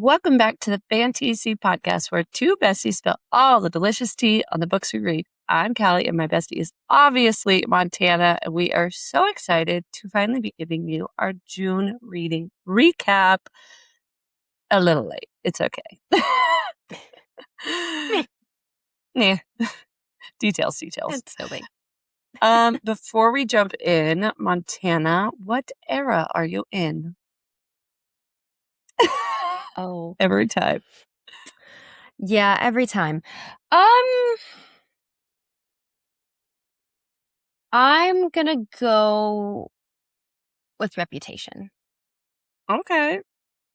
Welcome back to the Fantasy Podcast, where two besties spill all the delicious tea on the books we read. I'm Callie, and my bestie is obviously Montana, and we are so excited to finally be giving you our June reading recap. A little late. It's okay. Yeah. Details. It's no big. Before we jump in, Montana, what era are you in? Oh, Every time. yeah, every time. I'm gonna go with Reputation. Okay.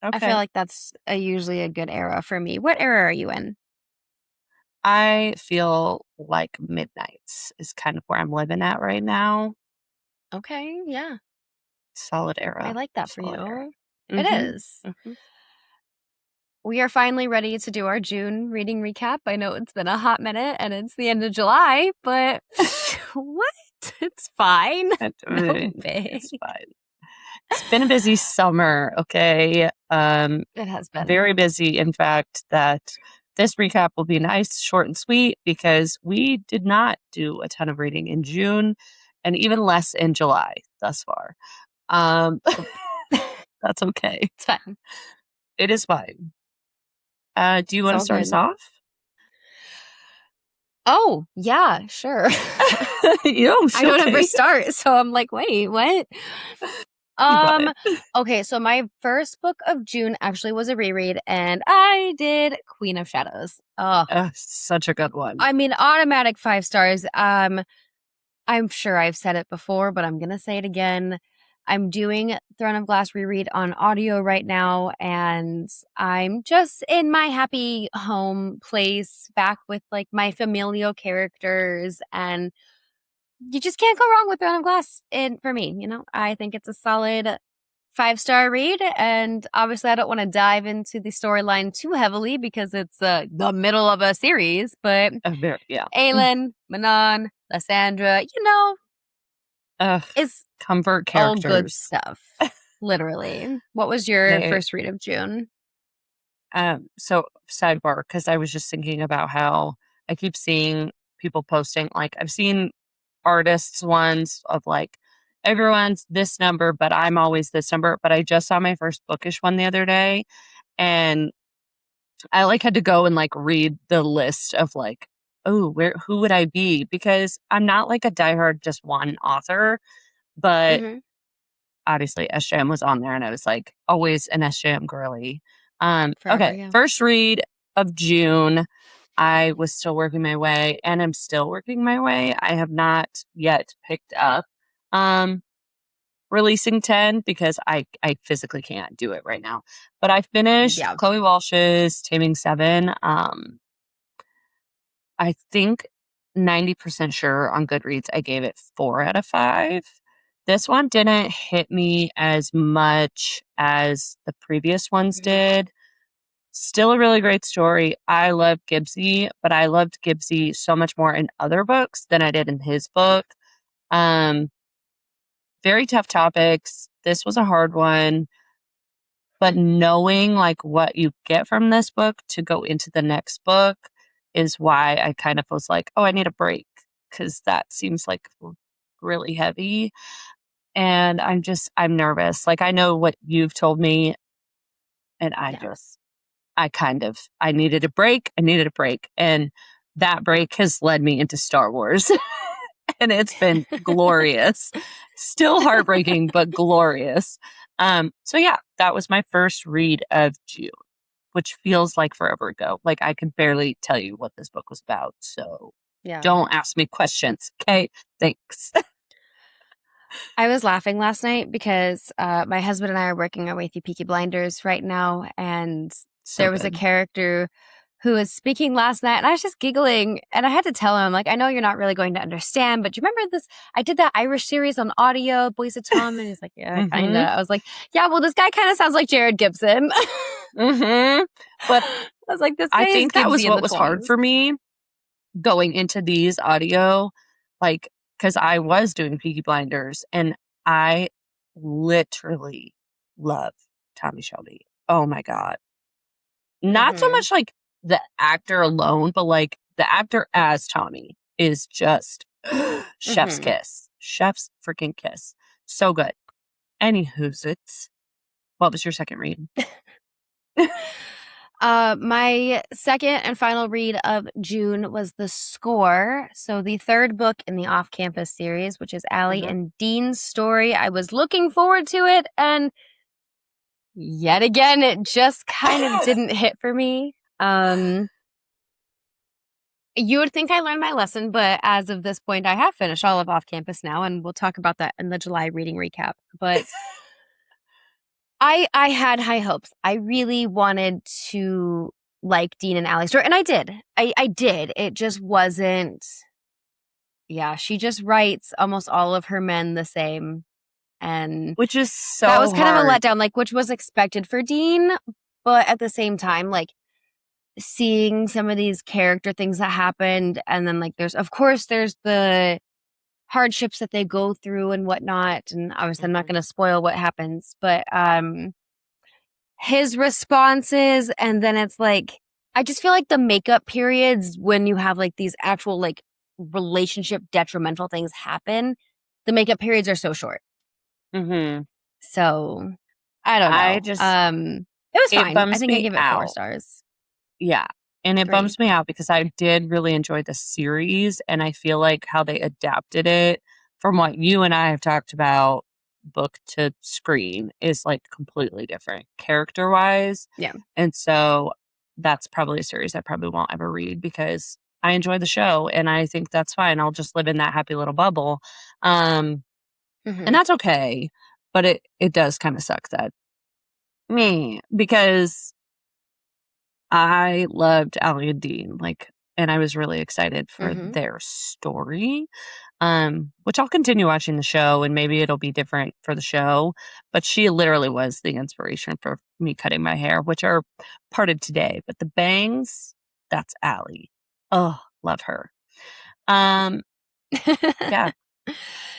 I feel like that's usually a good era for me. What era are you in? I feel like Midnights is kind of where I'm living at right now. Okay, yeah. Solid era. I like that for Solid era. you. It is. We are finally ready to do our June reading recap. I know it's been a hot minute and it's the end of July, but what? It's fine. No big. It's fine. It's been a busy summer, okay? It has been. Very busy. In fact, that this recap will be nice, short, and sweet because we did not do a ton of reading in June and even less in July thus far. That's okay. It's fine. It is fine. Do you want to start us off? Oh, yeah, sure. I don't ever start, so I'm like, wait, what? Okay, so my first book of June actually was a reread, and I did Queen of Shadows. Oh, such a good one. I mean, automatic 5 stars. I'm sure I've said it before, but I'm gonna say it again. I'm doing Throne of Glass reread on audio right now, and I'm just in my happy home place back with like my familial characters, and you just can't go wrong with Throne of Glass. And for me, I think it's a solid 5-star read, and obviously I don't want to dive into the storyline too heavily because it's the middle of a series, but Aelin, Manon, Lysandra, is comfort characters. all good stuff. Literally. What was your first read of June? So sidebar, because I was just thinking about how I keep seeing people posting, like I've seen artists ones of like everyone's this number, but I'm always this number. But I just saw my first bookish one the other day, and I like had to go and like read the list of like, who would I be? Because I'm not like a diehard just one author, but obviously SJM was on there, and I was like always an SJM girly. Forever, okay, yeah. first read of June. I was still working my way, and I'm still working my way. I have not yet picked up Releasing 10 because I physically can't do it right now. But I finished Chloe Walsh's Taming 7. I think 90% sure on Goodreads I gave it 4 out of 5. This one didn't hit me as much as the previous ones did. Still a really great story. I love Gibbsy, but I loved Gibbsy so much more in other books than I did in his book. Very tough topics. This was a hard one. But knowing like what you get from this book to go into the next book is why I kind of was like, oh, I need a break because that seems like really heavy. And I'm nervous. Like I know what you've told me, and I needed a break. And that break has led me into Star Wars. And it's been glorious. Still heartbreaking, but glorious. So yeah, that was my first read of June, which feels like forever ago. Like I could barely tell you what this book was about. So don't ask me questions. Okay. Thanks. I was laughing last night because my husband and I are working our way through Peaky Blinders right now, and there was a character who was speaking last night, and I was just giggling, and I had to tell him, like, I know you're not really going to understand, but do you remember this? I did that Irish series on audio, Boys of Tom, and he's like, yeah, kind of. I was like, yeah, well, this guy kind of sounds like Jared Gibson. But I was like, this guy I think that was what was hard for me going into these audio, like, because I was doing Peaky Blinders, and I literally love Tommy Shelby. Oh my God. not so Mhm. much like the actor alone, but like the actor as Tommy is just chef's Mhm. kiss. Chef's freaking kiss. So good. Anywho's it's what was your second read? My second and final read of June was The Score. So, the third book in the Off Campus series, which is Allie Mhm. and Dean's story. I was looking forward to it, and yet again, it just kind of didn't hit for me. You would think I learned my lesson, but as of this point, I have finished all of Off Campus now, and we'll talk about that in the July reading recap. But I had high hopes. I really wanted to like Dean and Allie's story, and I did. I did. It just wasn't. Yeah, she just writes almost all of her men the same, and Which is that so was kind of a hard. letdown. Like, which was expected for Dean, but at the same time, like seeing some of these character things that happened, and then like there's of course there's the hardships that they go through and whatnot, and obviously I'm not Mhm. going to spoil what happens, but his responses, and then it's like I just feel like the makeup periods when you have like these actual like relationship detrimental things happen, the makeup periods are so short. Mhm. So I don't I know. just It was it fine. I bums think I me give it 4 out. stars. Yeah. And it Agree. bums me out because I did really enjoy the series, and I feel like how they adapted it from what you and I have talked about, book to screen, is like completely different character-wise. Yeah. And so that's probably a series I probably won't ever read because I enjoy the show and I think that's fine. I'll just live in that happy little bubble. Um, and Mhm. that's okay. But it does kind of suck that me because I loved Ally and Dean, like, and I was really excited for Mhm. their story. Which I'll continue watching the show and maybe it'll be different for the show. But she literally was the inspiration for me cutting my hair, which are parted today. But the bangs, that's Ally. Oh, love her. Um, yeah.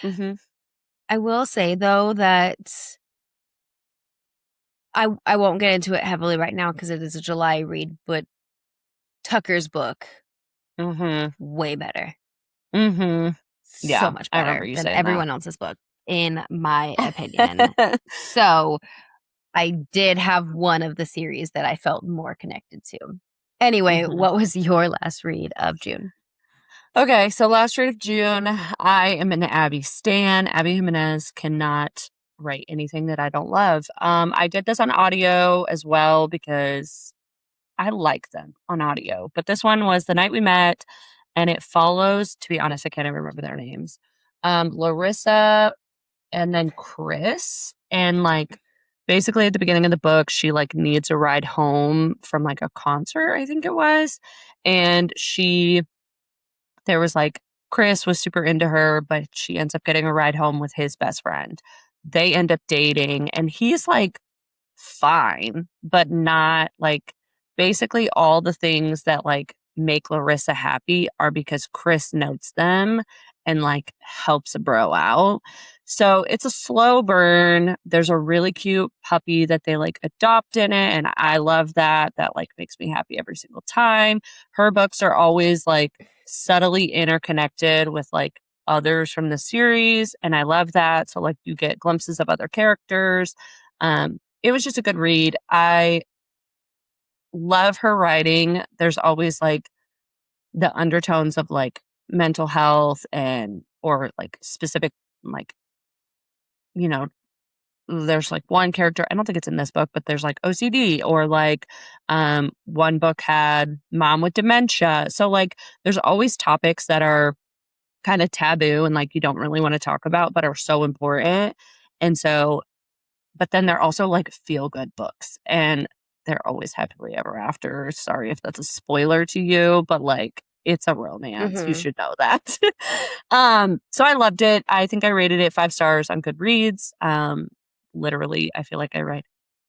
Hmm. I will say though that I won't get into it heavily right now because it is a July read, but Tucker's book, Hmm. way better. Hmm. So Yeah. much I remember better you than saying that. everyone else's book, in my opinion. So I did have one of the series that I felt more connected to. Anyway, Hmm. what was your last read of June? Okay, so last read of June, I am an Abby Stan. Abby Jimenez cannot write anything that I don't love. I did this on audio as well because I like them on audio. But this one was The Night We Met, and it follows, to be honest, I can't even remember their names. Larissa and then Chris. And like basically at the beginning of the book, she like needs a ride home from like a concert, I think it was. And there was like Chris was super into her, but she ends up getting a ride home with his best friend. They end up dating, and he's like fine, but not like basically all the things that like make Larissa happy are because Chris notes them and like helps a bro out. So it's a slow burn. There's a really cute puppy that they like adopt in it. And I love that. That like makes me happy every single time. Her books are always like subtly interconnected with like others from the series. And I love that. So like you get glimpses of other characters. It was just a good read. I love her writing. There's always like the undertones of like mental health and or like specific like you know there's like one character, I don't think it's in this book, but there's like OCD or like one book had mom with dementia. So like there's always topics that are kind of taboo and like you don't really want to talk about but are so important. And so but then they're also like feel good books and they're always happily ever after. Sorry if that's a spoiler to you, but like it's a romance. You Mhm. should know that. So I loved it. I think I rated it 5 stars on Goodreads. Literally, I feel like I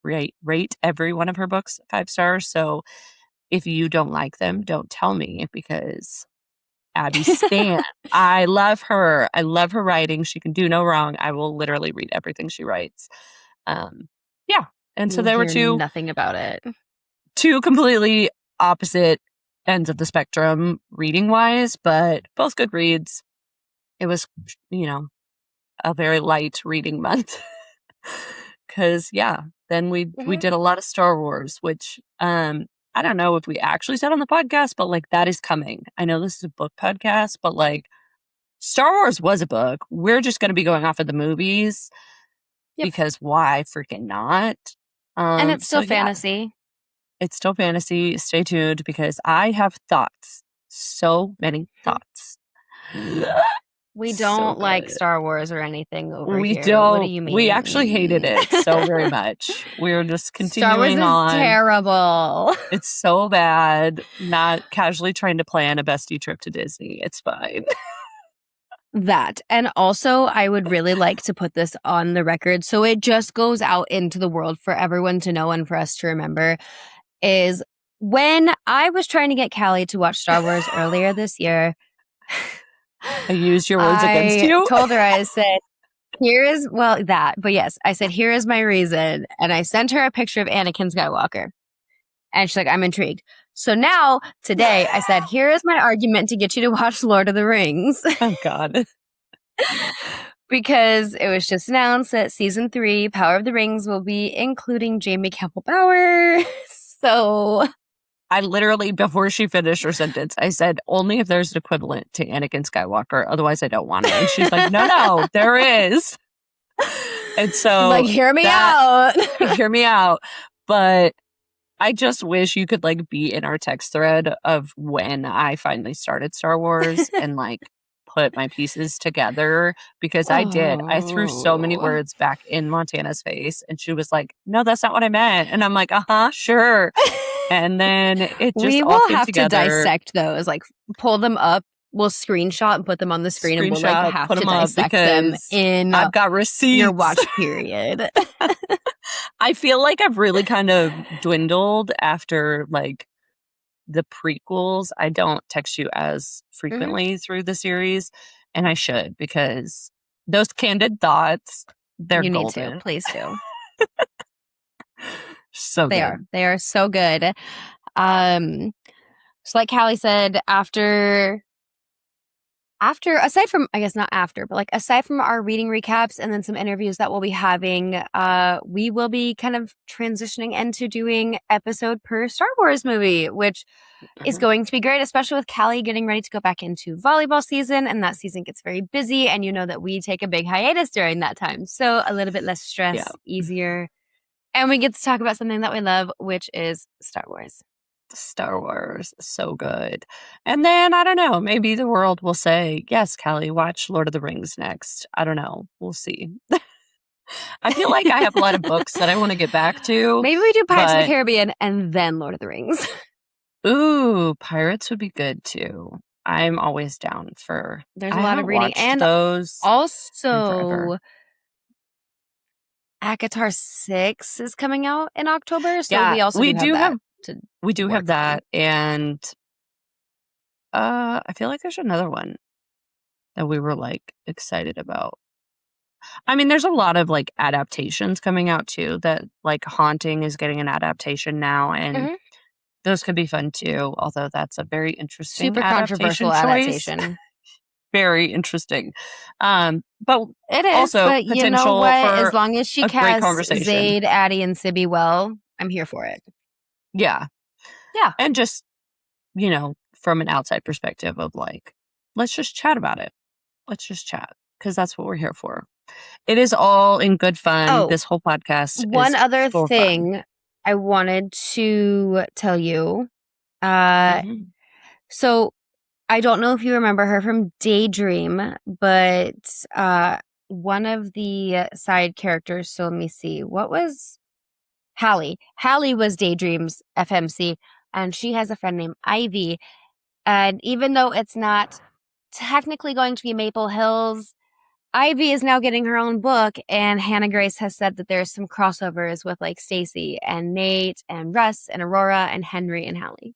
rate every one of her books 5 stars. So if you don't like them, don't tell me because Abby Stan. I love her. I love her writing. She can do no wrong. I will literally read everything she writes. Um, yeah. And You so will there were hear two nothing about it. two completely opposite ends of the spectrum reading wise, but both good reads. It was, a very light reading month. Because, then we did a lot of Star Wars, which I don't know if we actually said on the podcast, but like that is coming. I know this is a book podcast, but like Star Wars was a book. We're just going to be going off of the movies because why freaking not? And it's still so, fantasy. It's still fantasy. Stay tuned because I have thoughts. So many thoughts. We So don't like good. Star Wars or anything over We here. What do don't. you mean? We actually hated it so very much. We're just Star Wars continuing is on. terrible. It's so bad. Not casually trying to plan a bestie trip to Disney. It's fine. That. And also, I would really like to put this on the record so it just goes out into the world for everyone to know and for us to remember is when I was trying to get Callie to watch Star Wars earlier this year, I used your words against you. I told her, I said, I said, here is my reason. And I sent her a picture of Anakin Skywalker. And she's like, I'm intrigued. So now, today, I said, here is my argument to get you to watch Lord of the Rings. Oh, God. Because it was just announced that season 3, Power of the Rings, will be including Jamie Campbell Bower. So I literally, before she finished her sentence, I said, only if there's an equivalent to Anakin Skywalker. Otherwise, I don't want it. And she's like, no, there is. And so, like, hear me out. Hear me out. But I just wish you could like be in our text thread of when I finally started Star Wars and like put my pieces together because I did. I threw so many words back in Montana's face and she was like, no, that's not what I meant. And I'm like, sure. And then it just we all will came have together. to dissect those, like pull them up. We'll screenshot and put them on the screen and we'll like have to dissect them in I've got receipts. Your watch period. I feel like I've really kind of dwindled after like the prequels. I don't text you as frequently through the series, and I should because those candid thoughts, they're golden. You need to. Please do. So they good. are. They are so good. So like Callie said, aside from our reading recaps and then some interviews that we'll be having, we will be kind of transitioning into doing episode per Star Wars movie, which is going to be great, especially with Callie getting ready to go back into volleyball season, and that season gets very busy, and you know that we take a big hiatus during that time. So a little bit less stress, easier. And we get to talk about something that we love, which is Star Wars. Star Wars, so good. And then, I don't know, maybe the world will say, yes, Callie, watch Lord of the Rings next. I don't know. We'll see. I feel like I have a lot of books that I want to get back to. Maybe we do Pirates of the Caribbean and then Lord of the Rings. Ooh, Pirates would be good too. I'm always down for. There's a lot of reading, and those also ACOTAR 6 is coming out in October, so we do have that, and I feel like there's another one that we were like excited about. I mean, there's a lot of like adaptations coming out too. That like Haunting is getting an adaptation now, and those could be fun too. Although that's a very interesting, super controversial adaptation. Very interesting, but it is also but potential you know what? for as long as she casts Zayd, Addie, and Sibby well, I'm here for it. Yeah, and just from an outside perspective of like, let's just chat about it. Let's just chat because that's what we're here for. It is all in good fun. This whole podcast. One other thing I wanted to tell you. So I don't know if you remember her from Daydream, but one of the side characters. So let me see. What was Hallie? Hallie was Daydream's FMC, and she has a friend named Ivy. And even though it's not technically going to be Maple Hills, Ivy is now getting her own book, and Hannah Grace has said that there's some crossovers with like Stacy and Nate and Russ and Aurora and Henry and Hallie.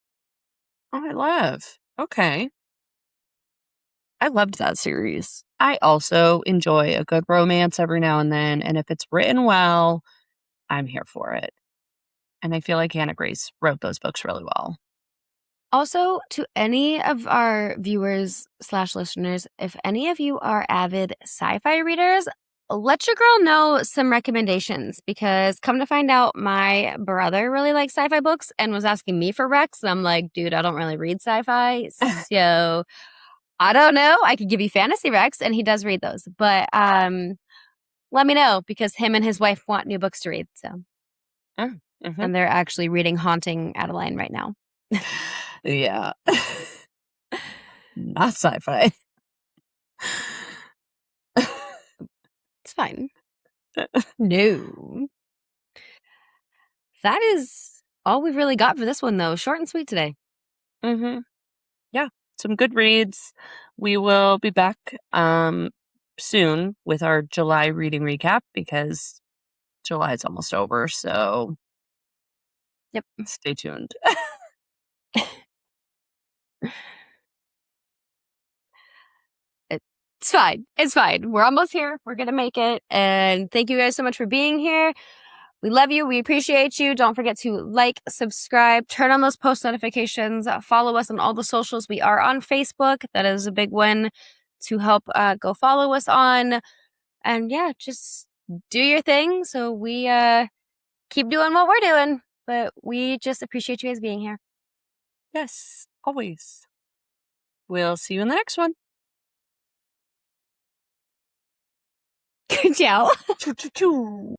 Oh, I love. Okay. I loved that series. I also enjoy a good romance every now and then, and if it's written well, I'm here for it. And I feel like Hannah Grace wrote those books really well. Also, to any of our viewers/listeners, if any of you are avid sci-fi readers, let your girl know some recommendations, because come to find out, my brother really likes sci-fi books and was asking me for recs. And I'm like, dude, I don't really read sci-fi. So I don't know. I could give you fantasy recs, and he does read those. But let me know, because him and his wife want new books to read. So, Mm-hmm. and they're actually reading Haunting Adeline right now. Yeah. Not sci-fi. It's fine. No. That is all we've really got for this one, though. Short and sweet today. Mm-hmm. Yeah, some good reads. We will be back soon with our July reading recap, because July is almost over. So Yep. stay tuned. It's fine. It's fine. We're almost here. We're going to make it. And thank you guys so much for being here. We love you. We appreciate you. Don't forget to like, subscribe, turn on those post notifications, follow us on all the socials. We are on Facebook. That is a big one to help go follow us on. And yeah, just do your thing. So we keep doing what we're doing. But we just appreciate you guys being here. Yes, always. We'll see you in the next one. Ciao. Choo choo choo.